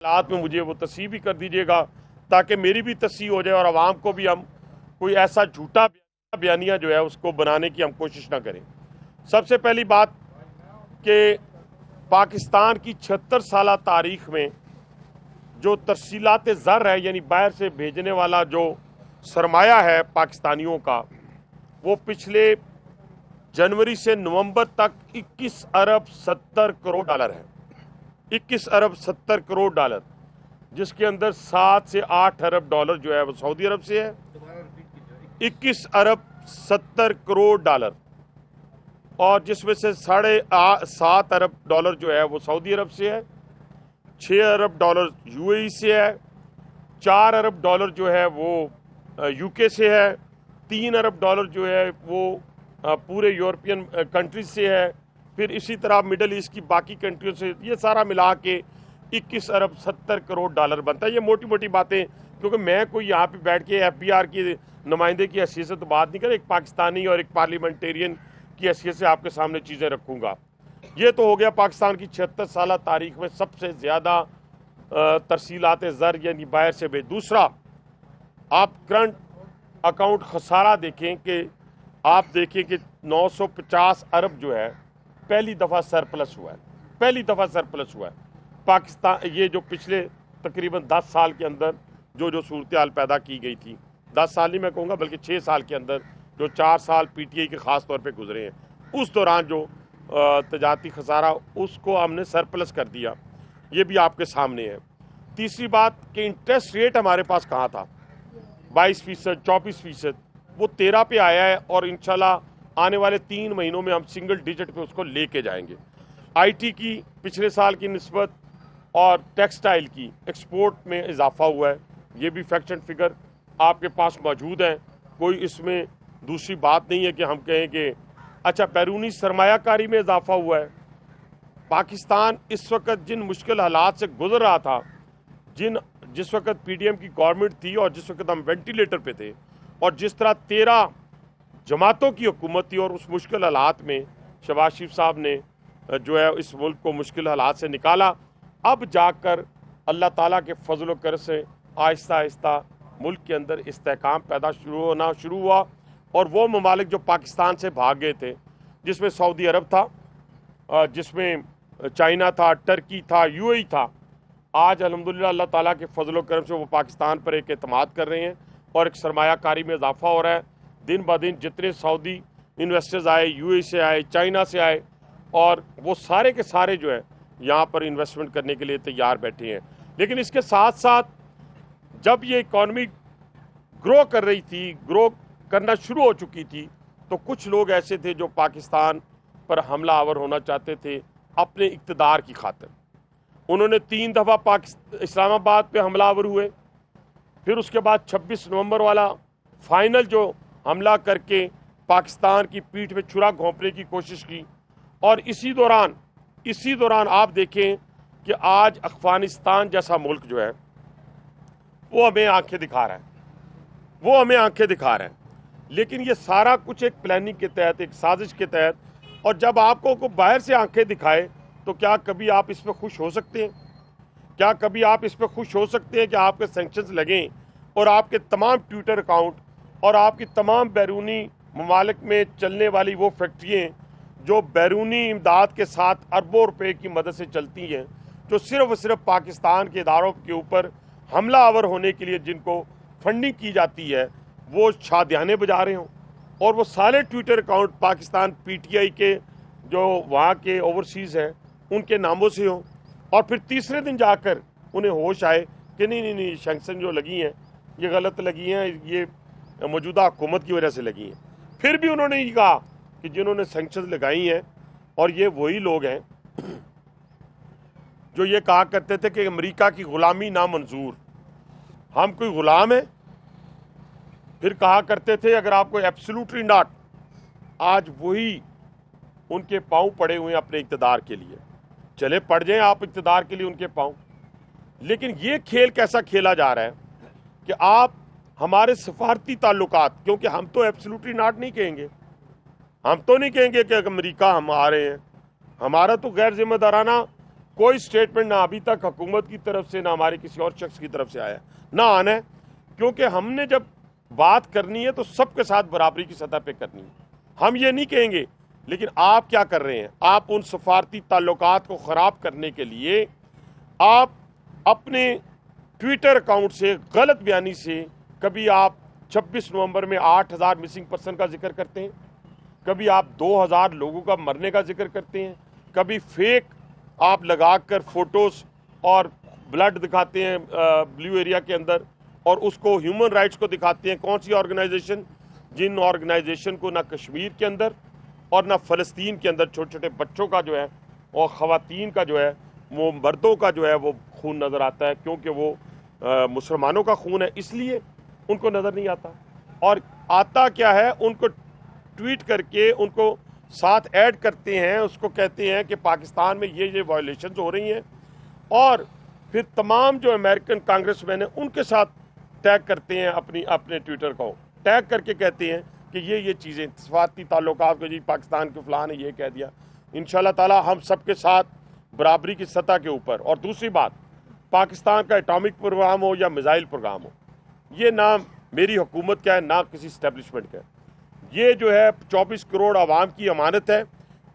हालात में मुझे वो तस्सीह भी कर दीजिएगा ताकि मेरी भी तस्सीह हो जाए और आवाम को भी हम कोई ऐसा झूठा बयानिया जो है उसको बनाने की हम कोशिश ना करें। सबसे पहली बात कि पाकिस्तान की 76 साल तारीख में जो तरसीलात ज़र है यानी बाहर से भेजने वाला जो सरमाया है पाकिस्तानियों का, वो पिछले जनवरी से नवंबर तक 21 अरब 70 करोड़ डॉलर है। 21 अरब 70 करोड़ डॉलर, जिसके अंदर 7 से 8 अरब डॉलर जो है वो सऊदी अरब से है। 21 अरब 70 करोड़ डॉलर, और जिसमें से 7.5 अरब डॉलर जो है वो सऊदी अरब से है, 6 अरब डॉलर यूएई से है, 4 अरब डॉलर जो है वो यूके से है, 3 अरब डॉलर जो है वो पूरे यूरोपियन कंट्रीज से है, फिर इसी तरह मिडल ईस्ट की बाकी कंट्रियों से। ये सारा मिला के 21 अरब 70 करोड़ डॉलर बनता है। ये मोटी मोटी बातें, क्योंकि मैं कोई यहाँ पे बैठ के एफबीआर की नुमाइंदे की हैसियत से तो बात नहीं कर, एक पाकिस्तानी और एक पार्लियामेंटेरियन की हैसियत से आपके सामने चीज़ें रखूँगा। ये तो हो गया पाकिस्तान की 76 साल तारीख में सबसे ज़्यादा तरसीलात ज़र यानी बाहर से भेज। दूसरा, आप करंट अकाउंट खसारा देखें कि आप देखें कि 950 अरब जो है पहली दफ़ा सरप्लस हुआ है, पहली दफ़ा सरप्लस हुआ है पाकिस्तान। ये जो पिछले तकरीबन 10 साल के अंदर जो सूरत हाल पैदा की गई थी, 10 साल नहीं मैं कहूँगा बल्कि 6 साल के अंदर, जो 4 साल पीटीआई के ख़ास तौर पे गुजरे हैं, उस दौरान जो तजारती खसारा उसको हमने सरप्लस कर दिया। ये भी आपके सामने है। तीसरी बात कि इंटरेस्ट रेट हमारे पास कहाँ था, 22%, 24%, वो 13 पे आया है और इंशाल्लाह आने वाले 3 महीनों में हम सिंगल डिजिट पे उसको लेके जाएंगे। आईटी की पिछले साल की निस्बत और टेक्सटाइल की एक्सपोर्ट में इजाफा हुआ है, ये भी फैक्ट एंड फिगर आपके पास मौजूद हैं। कोई इसमें दूसरी बात नहीं है कि हम कहें कि अच्छा बैरूनी सरमायाकारी में इजाफा हुआ है। पाकिस्तान इस वक्त जिन मुश्किल हालात से गुजर रहा था, जिस वक्त पीडीएम की गवर्नमेंट थी और जिस वक्त हम वेंटिलेटर पे थे, और जिस तरह 13 जमातों की हुकूमत थी, और उस मुश्किल हालात में शहबाज शरीफ साहब ने जो है इस मुल्क को मुश्किल हालात से निकाला। अब जाकर अल्लाह ताला के फजल कर से आहिस्ता आहिस्ता मुल्क के अंदर इस्तेहकाम पैदा होना शुरू हुआ, और वो ममालिक जो पाकिस्तान से भाग गए थे, जिसमें सऊदी अरब था, जिसमें चाइना था, टर्की था, यूएई था, आज अल्हम्दुलिल्लाह अल्लाह ताला के फजल करम से वो पाकिस्तान पर एक एतमाद कर रहे हैं और एक सरमायाकारी में इजाफा हो रहा है। दिन ब दिन जितने सऊदी इन्वेस्टर्स आए, यूएई से आए, चाइना से आए, और वो सारे के सारे जो है यहाँ पर इन्वेस्टमेंट करने के लिए तैयार बैठे हैं। लेकिन इसके साथ साथ जब ये इकॉनमी ग्रो कर रही थी, ग्रो करना शुरू हो चुकी थी, तो कुछ लोग ऐसे थे जो पाकिस्तान पर हमला आवर होना चाहते थे अपने इक़्तिदार की खातिर। उन्होंने 3 दफ़ा इस्लामाबाद पे हमलावर हुए, फिर उसके बाद 26 नवंबर वाला फाइनल जो हमला करके पाकिस्तान की पीठ में छुरा घोंपने की कोशिश की। और इसी दौरान आप देखें कि आज अफगानिस्तान जैसा मुल्क जो है वो हमें आंखें दिखा रहा है, लेकिन ये सारा कुछ एक प्लानिंग के तहत, एक साजिश के तहत। और जब आपको को बाहर से आंखें दिखाए तो क्या कभी आप इस पर खुश हो सकते हैं? क्या कभी आप इस पर खुश हो सकते हैं कि आपके सैंक्शंस लगें और आपके तमाम ट्विटर अकाउंट और आपकी तमाम बैरूनी ममालिक में चलने वाली वो फैक्ट्रियाँ जो बैरूनी इमदाद के साथ अरबों रुपए की मदद से चलती हैं, जो सिर्फ और सिर्फ पाकिस्तान के इदारों के ऊपर हमला आवर होने के लिए जिनको फंडिंग की जाती है, वो शादियाने बजा रहे हों, और वो सारे ट्विटर अकाउंट पाकिस्तान पीटीआई के जो वहाँ के ओवरसीज़ हैं उनके नामों से हों, और फिर तीसरे दिन जाकर उन्हें होश आए कि नहीं सैंक्शन जो लगी हैं ये गलत लगी हैं, ये मौजूदा हुकूमत की वजह से लगी हैं। फिर भी उन्होंने ये कहा कि जिन्होंने सैंक्शन लगाई हैं, और ये वही लोग हैं जो ये कहा करते थे कि अमेरिका की गुलामी नामंजूर, हम कोई गुलाम है। फिर कहा करते थे अगर आपको एब्सोल्युटली नॉट, आज वही उनके पांव पड़े हुए हैं अपने इक़्तिदार के लिए। चले पड़ जाएं आप इक़्तिदार के लिए उनके पांव, लेकिन ये खेल कैसा खेला जा रहा है कि आप हमारे सफारती ताल्लुकात, क्योंकि हम तो एब्सोल्युटली नॉट नहीं कहेंगे, हम तो नहीं कहेंगे कि अमेरिका हम आ रहे हैं, हमारा तो गैर जिम्मेदाराना कोई स्टेटमेंट ना अभी तक हुकूमत की तरफ से ना हमारे किसी और शख्स की तरफ से आया, ना आना है, क्योंकि हमने जब बात करनी है तो सबके साथ बराबरी की सतह पे करनी है। हम ये नहीं कहेंगे, लेकिन आप क्या कर रहे हैं, आप उन सफारती ताल्लुकात को ख़राब करने के लिए आप अपने ट्विटर अकाउंट से गलत बयानी से कभी आप 26 नवंबर में 8000 मिसिंग पर्सन का जिक्र करते हैं, कभी आप 2000 लोगों का मरने का जिक्र करते हैं, कभी फेक आप लगाकर फोटोज और ब्लड दिखाते हैं ब्लू एरिया के अंदर और उसको ह्यूमन राइट्स को दिखाते हैं। कौन सी ऑर्गेनाइजेशन, जिन ऑर्गेनाइजेशन को ना कश्मीर के अंदर और ना फ़लस्तीन के अंदर छोटे छोटे बच्चों का जो है और ख़वातीन का जो है वो मर्दों का जो है वो खून नज़र आता है, क्योंकि वो मुसलमानों का खून है, इसलिए उनको नज़र नहीं आता। और आता क्या है, उनको ट्वीट करके उनको साथ ऐड करते हैं, उसको कहते हैं कि पाकिस्तान में ये वायलेशंस हो रही हैं, और फिर तमाम जो अमेरिकन कांग्रेसमैन हैं उनके साथ टैग करते हैं, अपने ट्विटर को टैग करके कहते हैं कि ये चीज़ें सफारती ताल्लुकात को जी पाकिस्तान के फलां ने ये कह दिया। इंशाल्लाह ताला हम सबके साथ बराबरी की सतह के ऊपर। और दूसरी बात, पाकिस्तान का एटॉमिक प्रोग्राम हो या मिसाइल प्रोग्राम हो, ये ना मेरी हुकूमत का है ना किसी इस्टेब्लिशमेंट का है, ये जो है 24 करोड़ आवाम की अमानत है,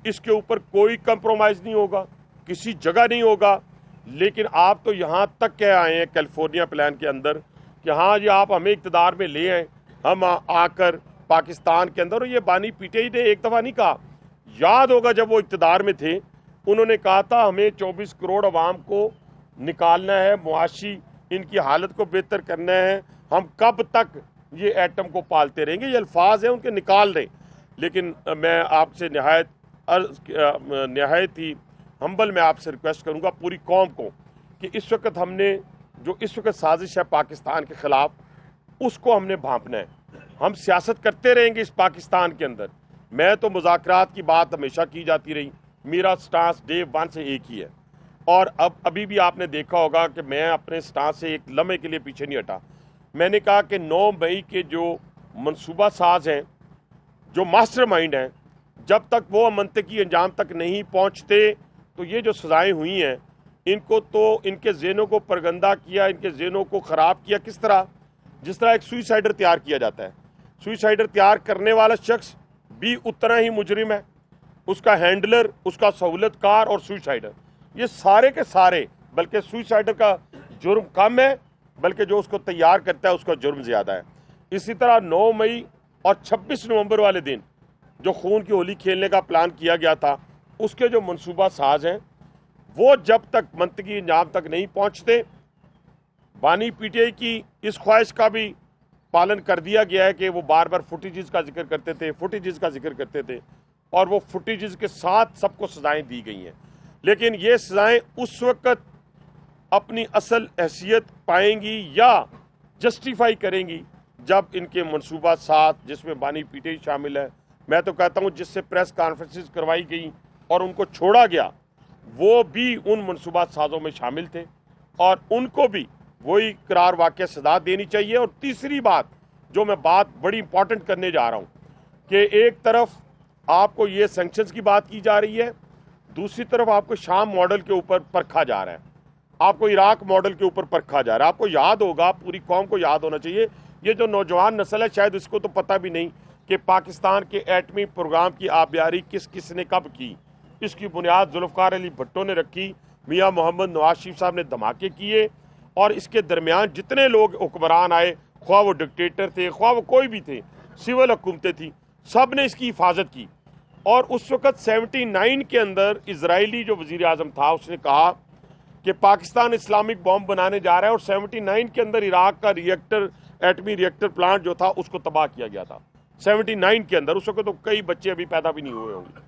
इसके ऊपर कोई कंप्रोमाइज़ नहीं होगा, किसी जगह नहीं होगा। लेकिन आप तो यहाँ तक कह आए हैं कैलिफोर्निया प्लान के अंदर कि हाँ जी आप हमें इक़्तिदार में ले आए, हम आकर पाकिस्तान के अंदर। और ये बानी पीटीआई ने एक दफ़ा नहीं कहा, याद होगा जब वो इक़्तिदार में थे उन्होंने कहा था हमें 24 करोड़ आवाम को निकालना है, मुआशी इनकी हालत को बेहतर करना है, हम कब तक ये एटम को पालते रहेंगे, ये अल्फाज हैं उनके, निकाल रहे। लेकिन मैं आपसे नहायत ही हम्बल मैं आपसे रिक्वेस्ट करूंगा पूरी कौम को कि इस वक्त हमने जो इस वक्त साजिश है पाकिस्तान के ख़िलाफ़, उसको हमने भांपना है। हम सियासत करते रहेंगे इस पाकिस्तान के अंदर। मैं तो मुज़ाकरात की बात हमेशा की जाती रही, मेरा स्टांस डे 1 से एक ही है, और अभी भी आपने देखा होगा कि मैं अपने स्टांस से एक लम्हे के लिए पीछे नहीं हटा। मैंने कहा कि 9 मई के जो मनसूबा साज हैं, जो मास्टर माइंड हैं, जब तक वो मंतकी अंजाम तक नहीं पहुँचते तो ये जो सज़ाएँ हुई हैं इनको तो इनके ज़हनों को परगंदा किया, इनके ज़हनों को ख़राब किया। किस तरह, जिस तरह एक सुइसाइडर तैयार किया जाता है, सुइसाइडर तैयार करने वाला शख्स भी उतना ही मुजरिम है, उसका हैंडलर, उसका सहूलतकार और सुइसाइडर, ये सारे के सारे, बल्कि सुइसाइडर का जुर्म कम है, बल्कि जो उसको तैयार करता है उसका जुर्म ज़्यादा है। इसी तरह 9 मई और 26 नवंबर वाले दिन जो खून की होली खेलने का प्लान किया गया था, उसके जो मनसूबा साज हैं वो जब तक मंतकी अंजाम तक नहीं पहुँचते, बानी पीटीआई की इस ख्वाहिश का भी पालन कर दिया गया है कि वो बार बार फुटेजेस का जिक्र करते थे और वो फुटेजेस के साथ सबको सज़ाएँ दी गई हैं। लेकिन ये सज़ाएँ उस वक्त अपनी असल हैसियत पाएंगी या जस्टिफाई करेंगी जब इनके मनसूबा साथ, जिसमें बानी पीटीआई शामिल है, मैं तो कहता हूँ जिससे प्रेस कॉन्फ्रेंसेस करवाई गई और उनको छोड़ा गया, वो भी उन मनसूबा साजों में शामिल थे और उनको भी वही करार वाक़या सजा देनी चाहिए। और तीसरी बात जो मैं बात बड़ी इंपॉर्टेंट करने जा रहा हूँ कि एक तरफ आपको ये सैंक्शंस की बात की जा रही है, दूसरी तरफ आपको शाम मॉडल के ऊपर परखा जा रहा है, आपको इराक मॉडल के ऊपर परखा जा रहा है। आपको याद होगा, पूरी कौम को याद होना चाहिए, ये जो नौजवान नस्ल है शायद इसको तो पता भी नहीं कि पाकिस्तान के एटमी प्रोग्राम की आबियारी किस ने कब की। इसकी बुनियाद जुल्फ़िकार अली भुट्टो ने रखी, मियाँ मोहम्मद नवाज शरीफ साहब ने धमाके किए, और इसके दरमियान जितने लोग हुक्मरान आए, ख्वाह वो डिक्टेटर थे, ख्वाह वो कोई भी थे, सिविल हुकूमतें थी, सब ने इसकी हिफाजत की। और उस वक़्त 79 के अंदर इजरायली जो वज़ीर आज़म था उसने कहा कि पाकिस्तान इस्लामिक बॉम्ब बनाने जा रहा है, और 79 के अंदर इराक का रिएक्टर, एटमी रिएक्टर प्लांट जो था उसको तबाह किया गया था 79 के अंदर। उस वक्त तो कई बच्चे अभी पैदा भी नहीं हुए होंगे।